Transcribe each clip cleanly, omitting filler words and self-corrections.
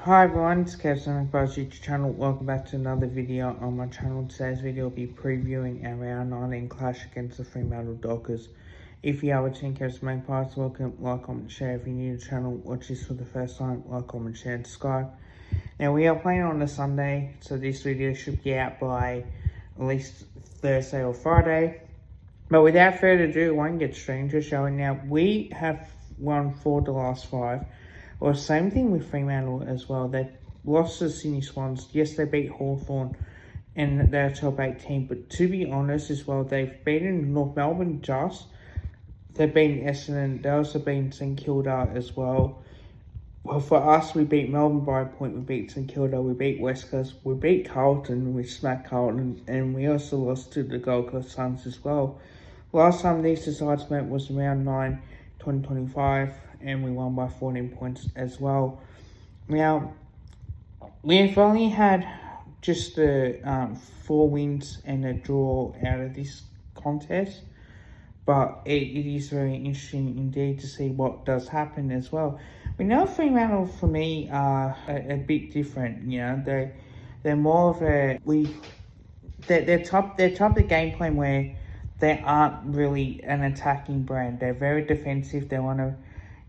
Hi everyone, it's Kevin from YouTube channel. Welcome back to another video on my channel. Today's video will be previewing our round 19 clash against the Fremantle Dockers. If you are watching Kev's Magpies, welcome, like, comment, share. If you're new to the channel, watch this for the first time, like, comment, share, and subscribe. Now we are playing on a Sunday, so this video should be out by at least Thursday or Friday. But without further ado, I won't get straight into showing. Now we have won 4 of the last 5. Well, same thing with Fremantle as well. They lost to the Sydney Swans. Yes, they beat Hawthorn and they're a top 8 team. But to be honest as well, they've beaten North Melbourne just. They've beaten Essendon. They also beaten St Kilda as well. Well, for us, we beat Melbourne by a point. We beat St Kilda. We beat West Coast. We beat Carlton. We smacked Carlton. And we also lost to the Gold Coast Suns as well. Last time these two sides met was round 9, 2025. And we won by 14 points as well. Now, we've only had just the 4 wins and a draw out of this contest. But it is very interesting indeed to see what does happen as well. We know Fremantle, for me, are a bit different. You know, they're more of a they're top the game plan where they aren't really an attacking brand. They're very defensive. They want to,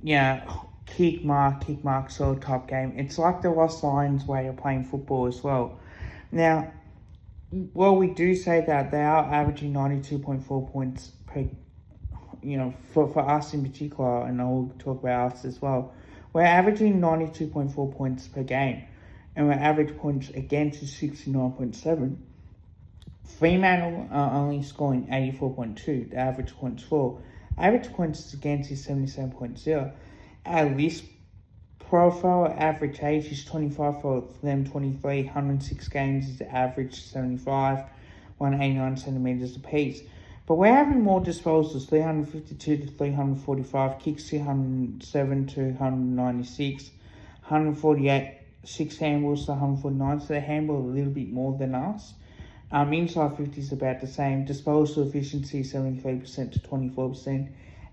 you know, kick mark sort of top game. It's like the Ross Lions way of playing football as well. Now, well, we do say that they are averaging 92.4 points per, you know, for us in particular, and I'll talk about us as well. We're averaging 92.4 points per game, and our average points against is 69.7. Fremantle are only scoring 84.2, the average points for. Average points against is 77.0. Our list profile average age is 25 for them, 23. 106 games is the average, 75. 189 centimetres apiece. But we're having more disposals, 352 to 345. Kicks 207 to 196. 148, 6 handballs to 149. So they handball a little bit more than us. Inside 50 is about the same. Disposal efficiency 73% to 24%.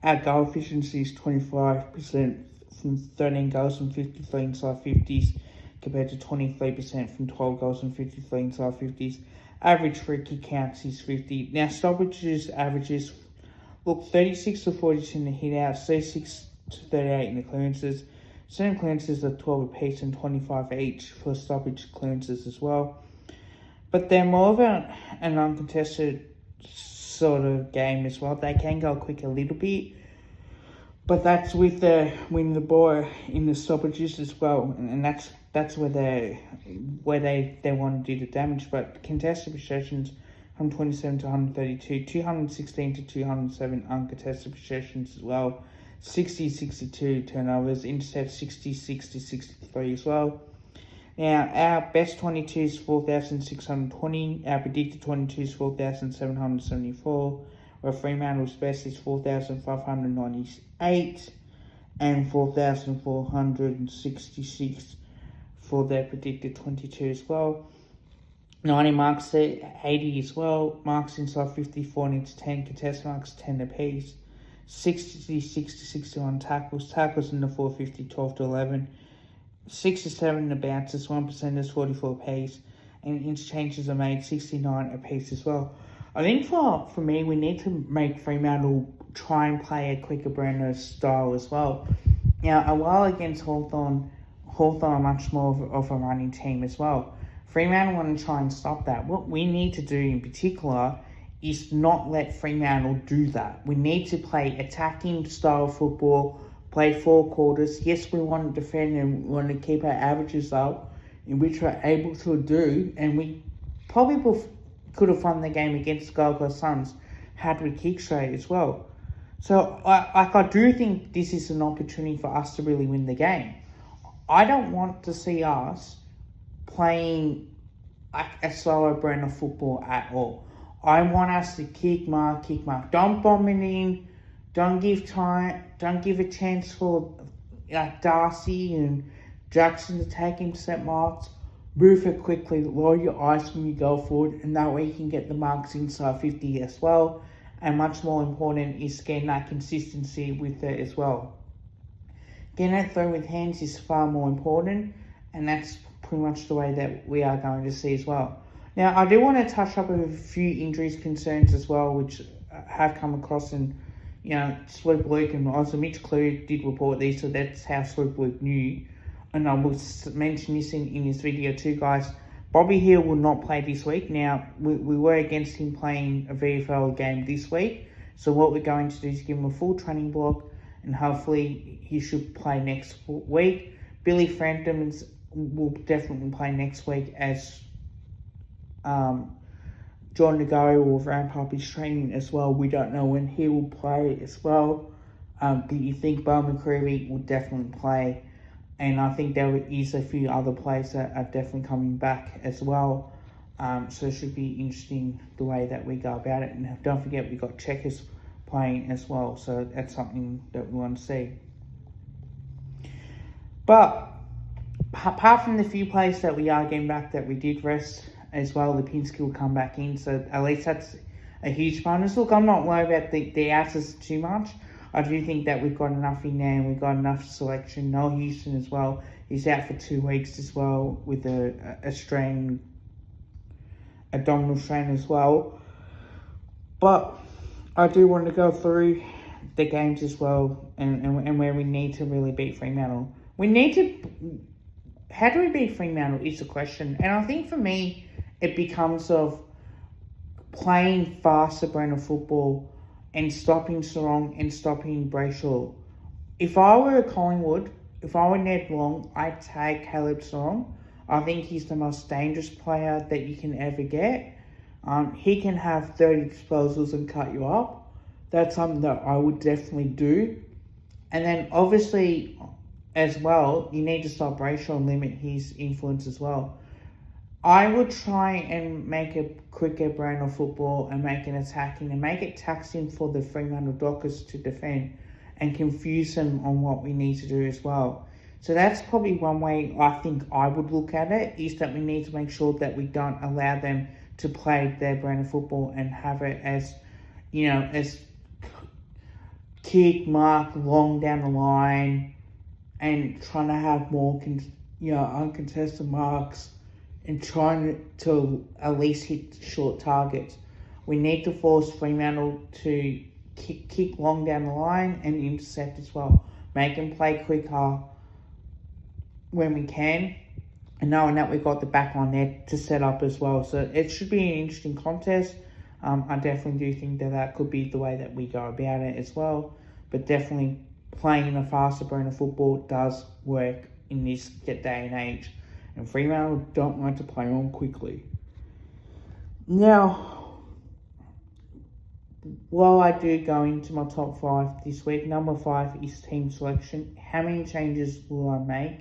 Our goal efficiency is 25% from 13 goals from 53 inside 50s compared to 23% from 12 goals and 53 inside 50s. Average free kick counts is 50. Now stoppages averages look 36 to 42 in the hit outs, 36 to 38 in the clearances. Certain clearances are 12 apiece and 25 each for stoppage clearances as well. But they're more of an uncontested sort of game as well. They can go quick a little bit, but that's with the win the ball in the stoppages as well, and that's where they want to do the damage. But contested possessions 127 to 132, 216 to 207 uncontested possessions as well, 60-62 turnovers, intercept 66 to 63 as well. Now, our best 22 is 4,620. Our predicted 22 is 4,774. Where Fremantle's best is 4,598. And 4,466 for their predicted 22 as well. 90 marks there, 80 as well. Marks inside 50, 14 to 10. Contest marks, 10 apiece. 66 to 61 tackles. Tackles in the 450, 12 to 11. 6 to 7 in the bounces, 1%ers, 44 apiece, and interchanges are made 69 apiece as well. I think for me, we need to make Fremantle try and play a quicker brand of style as well. Now, a while against Hawthorn are much more of a running team as well. Fremantle want to try and stop that. What we need to do in particular is not let Fremantle do that. We need to play attacking style football, play 4 quarters. Yes, we want to defend and we want to keep our averages up, in which we're able to do. And we probably could have won the game against the Gold Coast Suns had we kicked straight as well. So I do think this is an opportunity for us to really win the game. I don't want to see us playing a slower brand of football at all. I want us to kick mark. Don't bomb it in. Don't give time. Don't give a chance for Darcy and Jackson to take intercept marks. Move it quickly. Lower your eyes when you go forward, and that way you can get the marks inside 50 as well. And much more important is getting that consistency with it as well. Getting it through with hands is far more important. and that's pretty much the way that we are going to see as well. Now, I do want to touch up on a few injuries concerns as well, which have come across, and Swoop Luke and also Mitch Cleary did report these, so that's how Swoop Luke knew. And I will mention this in this video too, guys. Bobby Hill will not play this week. Now, we were against him playing a VFL game this week, so what we're going to do is give him a full training block, and hopefully he should play next week. Billy Frampton will definitely play next week, as John Nagari will ramp up his training as well. We don't know when he will play as well. But you think Bo McCreevy will definitely play. And I think there is a few other players that are definitely coming back as well. So it should be interesting the way that we go about it. And don't forget, we've got Checkers playing as well. So that's something that we want to see. But apart from the few players that we are getting back that we did rest as well, Lipinski will come back in. So at least that's a huge bonus. Look, I'm not worried about the outs too much. I do think that we've got enough in there, and we've got enough selection. Noel Houston as well. He's out for 2 weeks as well with a abdominal strain as well. But I do want to go through the games as well, and where we need to really beat Fremantle. How do we beat Fremantle is the question. And I think for me, it becomes of playing faster brand of football and stopping Sarong and stopping Brayshaw. If I were Collingwood, if I were Ned Long, I'd take Caleb Sarong. I think he's the most dangerous player that you can ever get. He can have 30 disposals and cut you up. That's something that I would definitely do. And then obviously as well, you need to stop Brayshaw and limit his influence as well. I would try and make a quicker brand of football and make it attacking and make it taxing for the Fremantle Dockers to defend and confuse them on what we need to do as well. So that's probably one way I think I would look at it, is that we need to make sure that we don't allow them to play their brand of football and have it as, as kick, mark, long down the line, and trying to have more, uncontested marks, and trying to at least hit short targets. We need to force Fremantle to kick long down the line and intercept as well. Make them play quicker when we can, and knowing that we've got the back line there to set up as well. So it should be an interesting contest. I definitely do think that could be the way that we go about it as well. But definitely playing a faster brand of football does work in this day and age. And Fremantle don't like to play on quickly. Now, while I do go into my top 5 this week, number 5 is team selection. How many changes will I make?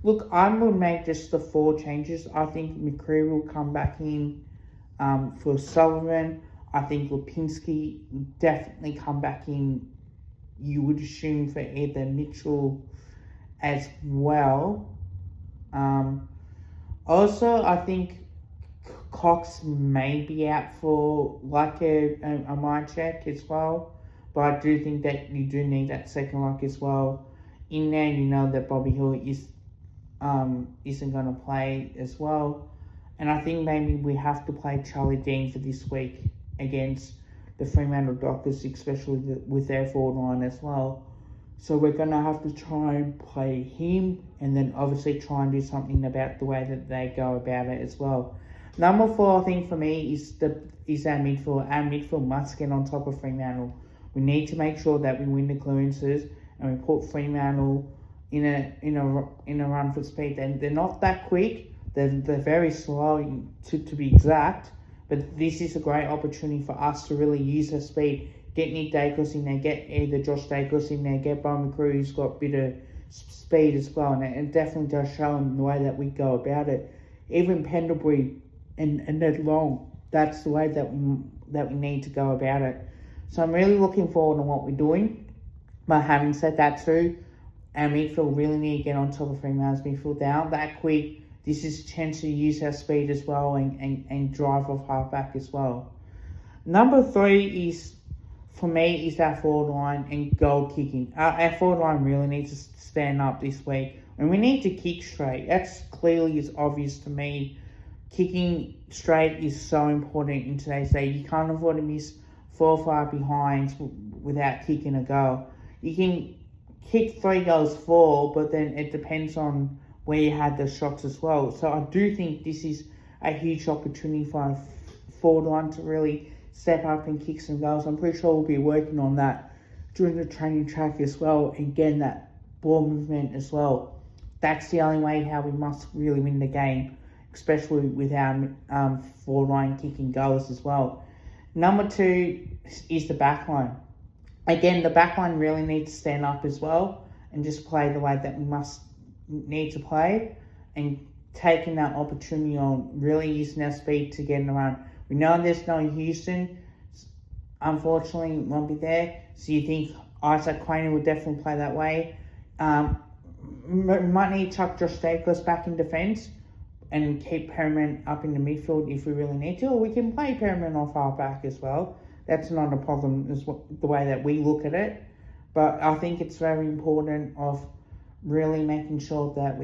Look, I'm going to make just the 4 changes. I think McCreary will come back in for Sullivan. I think Lipinski will definitely come back in, you would assume, for either Mitchell as well. Also, I think Cox may be out for like a mind check as well, but I do think that you do need that second lock as well. In there, you know that Bobby Hill isn't going to play as well, and I think maybe we have to play Charlie Dean for this week against the Fremantle Dockers, especially with their forward line as well. So we're going to have to try and play him, and then obviously try and do something about the way that they go about it as well. Number 4, I think for me, is our midfield. Our midfield must get on top of Fremantle. We need to make sure that we win the clearances and we put Fremantle in a run for speed. And they're not that quick. They're very slow to be exact. But this is a great opportunity for us to really use our speed. Get Nick Dacos in there, get either Josh Dacos in there, get Bo McCrew, who's got a bit of speed as well. And it definitely does show in the way that we go about it. Even Pendlebury and Ned Long, that's the way that we need to go about it. So I'm really looking forward to what we're doing. But having said that too, our midfield really need to get on top of Fremantle's midfield. They aren't that quick. This is a chance to use our speed as well and drive off halfback as well. Number 3 is, for me, is our forward line and goal kicking. Our forward line really needs to stand up this week. And we need to kick straight. That's clearly is obvious to me. Kicking straight is so important in today's day. You can't afford to miss 4 or 5 behinds without kicking a goal. You can kick 3 goals, 4, but then it depends on where you had the shots as well. So I do think this is a huge opportunity for a forward line to really step up and kick some goals. I'm pretty sure we'll be working on that during the training track as well, and getting that ball movement as well. That's the only way how we must really win the game, especially with our forward line kicking goals as well. Number 2 is the back line. Again, the back line really needs to stand up as well and just play the way that we need to play, and taking that opportunity on really using our speed to get in the run. We know there's no Houston, unfortunately, won't be there. So you think Isaac Quainer will definitely play that way. Might need to tuck Josh Staples back in defence and keep Perriman up in the midfield if we really need to. Or we can play Perriman off our back as well. That's not a problem, is the way that we look at it. But I think it's very important of really making sure that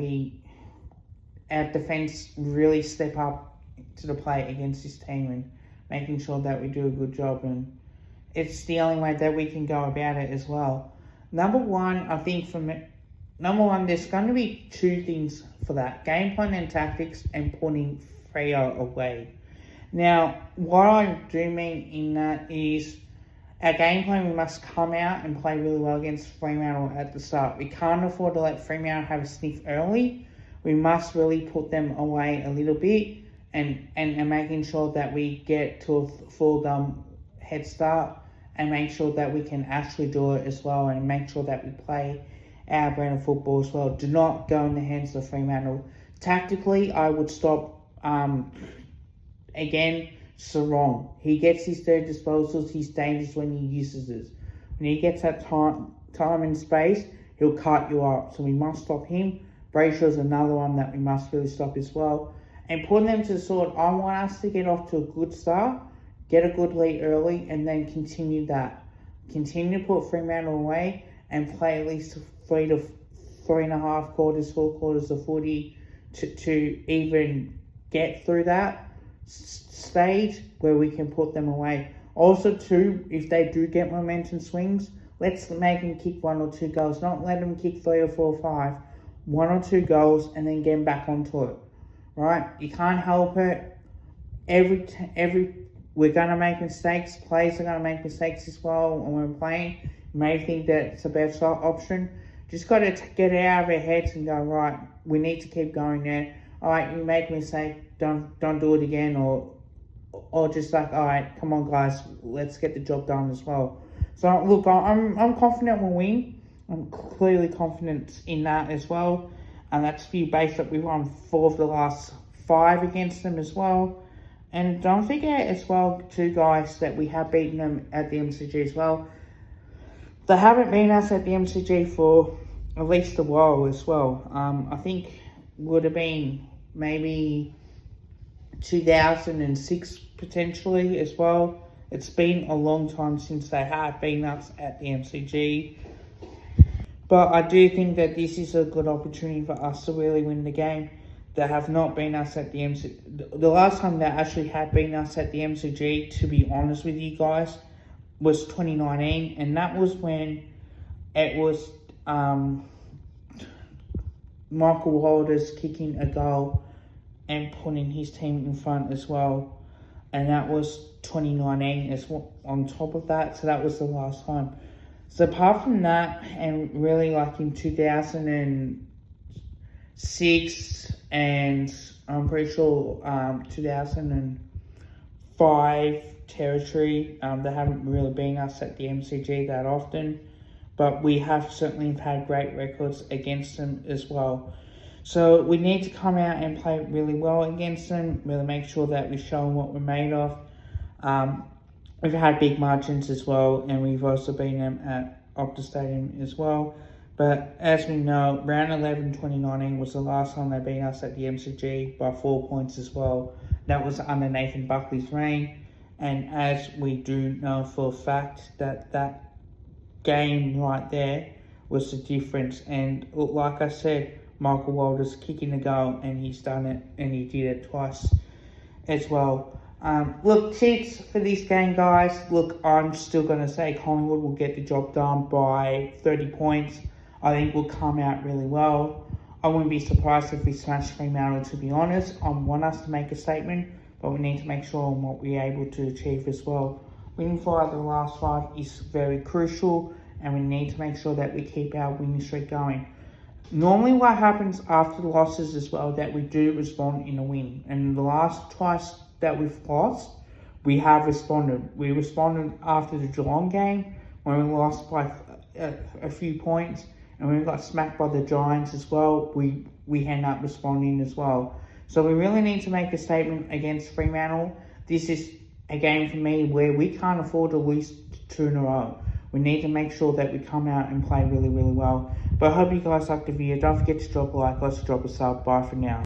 our defence really step up to the plate against this team, and making sure that we do a good job. And it's the only way that we can go about it as well. Number one, I think there's going to be 2 things for that: game plan and tactics, and putting Freo away. Now, what I do mean in that is our game plan, we must come out and play really well against Fremantle at the start. We can't afford to let Fremantle have a sniff early. We must really put them away a little bit, and making sure that we get to a 4-goal head start, and make sure that we can actually do it as well, and make sure that we play our brand of football as well. Do not go in the hands of Fremantle. Tactically, I would stop, again, Sarong. He gets his 3rd disposals. He's dangerous when he uses it. When he gets that time and space, he'll cut you up. So we must stop him. Brayshaw's another one that we must really stop as well. And putting them to the sword, I want us to get off to a good start, get a good lead early, and then continue that. Continue to put Fremantle away and play at least 3 to 3.5 quarters, 4 quarters of footy to even get through that stage where we can put them away. Also, too, if they do get momentum swings, let's make them kick 1 or 2 goals. Not let them kick 3 or 4 or 5. 1 or 2 goals, and then get them back onto it. Right? You can't help it. We're going to make mistakes. Players are going to make mistakes as well when we're playing. You may think that it's a better option. Just got to get it out of our heads and go, right, we need to keep going there. All right, you make a mistake, don't do it again, or just like, all right, come on guys, let's get the job done as well. So look, I'm confident we'll win. I'm clearly confident in that as well, and that's based that we've won 4 of the last 5 against them as well. And don't forget as well, 2 guys, that we have beaten them at the MCG as well. They haven't beaten us at the MCG for at least a while as well. I think would have been maybe 2006 potentially as well. It's been a long time since they have beaten us at the MCG. But I do think that this is a good opportunity for us to really win the game. They have not beaten us at the MCG. The last time they actually had beaten us at the MCG, to be honest with you guys, was 2019. And that was when it was Michael Walters kicking a goal and putting his team in front as well. And that was 2019 as well on top of that. So that was the last time. So apart from that, and really like in 2006 and I'm pretty sure 2005 territory, they haven't really been us at the MCG that often. But we have certainly had great records against them as well. So we need to come out and play really well against them, really make sure that we show them what we're made of. We've had big margins as well, and we've also beaten them at Optus Stadium as well. But as we know, round 11 2019 was the last time they beat us at the MCG by 4 points as well. That was under Nathan Buckley's reign. And as we do know for a fact that game right there was the difference. And like I said, Michael Walder's kicking the goal, and he's done it, and he did it twice as well. Look, tips for this game, guys. Look, I'm still going to say Collingwood will get the job done by 30 points. I think we'll come out really well. I wouldn't be surprised if we smash Fremantle, to be honest. I want us to make a statement, but we need to make sure on what we're able to achieve as well. Winning 4 out of the last 5 is very crucial, and we need to make sure that we keep our winning streak going. Normally what happens after the losses as well, that we do respond in a win. And the last twice that we've lost, we have responded. We responded after the Geelong game, when we lost by a few points, and when we got smacked by the Giants as well, we end up responding as well. So we really need to make a statement against Fremantle. This is a game for me where we can't afford to lose 2 in a row. We need to make sure that we come out and play really, really well. But I hope you guys liked the video. Don't forget to drop a like, let's drop a sub. Bye for now.